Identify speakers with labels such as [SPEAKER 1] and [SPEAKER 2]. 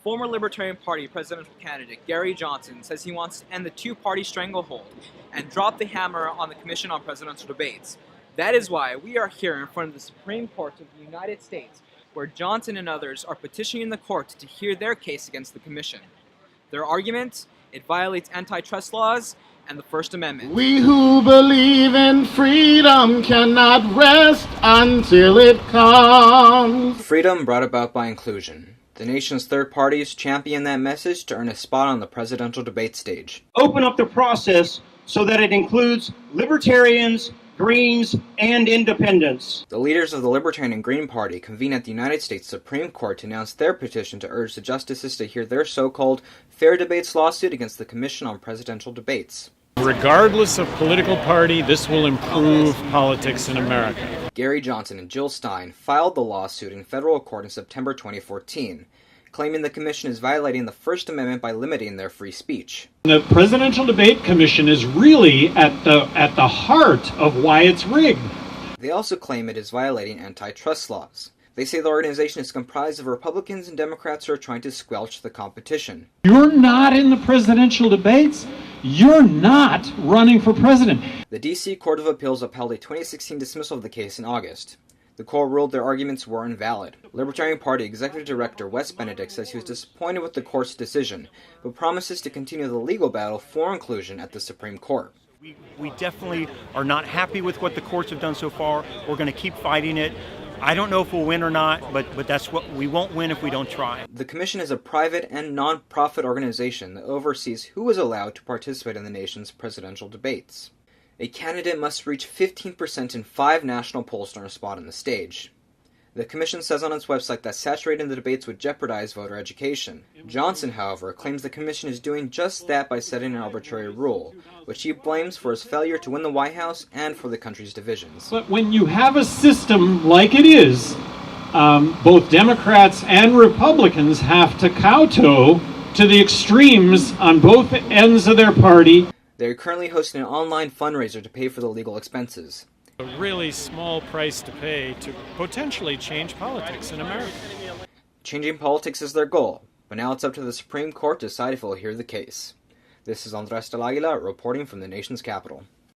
[SPEAKER 1] Former Libertarian Party presidential candidate Gary Johnson says he wants to end the two-party stranglehold and drop the hammer on the Commission on Presidential Debates. That is why we are here in front of the Supreme Court of the United States, where Johnson and others are petitioning the court to hear their case against the Commission. Their argument? It violates antitrust laws and the First Amendment.
[SPEAKER 2] We who believe in freedom cannot rest until it comes.
[SPEAKER 3] Freedom brought about by inclusion. The nation's third parties champion that message to earn a spot on the presidential debate stage.
[SPEAKER 4] Open up the process so that it includes libertarians, Greens, and independents.
[SPEAKER 3] The leaders of the Libertarian and Green Party convened at the United States Supreme Court to announce their petition to urge the justices to hear their so-called fair debates lawsuit against the Commission on Presidential Debates.
[SPEAKER 5] Regardless of political party, this will improve politics in America.
[SPEAKER 3] Gary Johnson and Jill Stein filed the lawsuit in federal court in September 2014, claiming the commission is violating the First Amendment by limiting their free speech.
[SPEAKER 5] The Presidential Debate Commission is really at the heart of why it's rigged.
[SPEAKER 3] They also claim it is violating antitrust laws. They say the organization is comprised of Republicans and Democrats who are trying to squelch the competition.
[SPEAKER 5] You're not in the presidential debates. You're not running for president.
[SPEAKER 3] The D.C. Court of Appeals upheld a 2016 dismissal of the case in August. The court ruled their arguments were invalid. Libertarian Party Executive Director Wes Benedict says he was disappointed with the court's decision, but promises to continue the legal battle for inclusion at the Supreme Court.
[SPEAKER 6] We definitely are not happy with what the courts have done so far. We're going to keep fighting it. I don't know if we'll win or not, but that's what we won't win if we don't try.
[SPEAKER 3] The commission is a private and non-profit organization that oversees who is allowed to participate in the nation's presidential debates. A candidate must reach 15% in 5 national polls to earn a spot on the stage. The commission says on its website that saturating the debates would jeopardize voter education. Johnson, however, claims the commission is doing just that by setting an arbitrary rule, which he blames for his failure to win the White House and for the country's divisions.
[SPEAKER 5] But when you have a system like it is, both Democrats and Republicans have to kowtow to the extremes on both ends of their party.
[SPEAKER 3] They are currently hosting an online fundraiser to pay for the legal expenses.
[SPEAKER 5] A really small price to pay to potentially change politics in America.
[SPEAKER 3] Changing politics is their goal, but now it's up to the Supreme Court to decide if it will hear the case. This is Andres Del Aguila reporting from the nation's capital.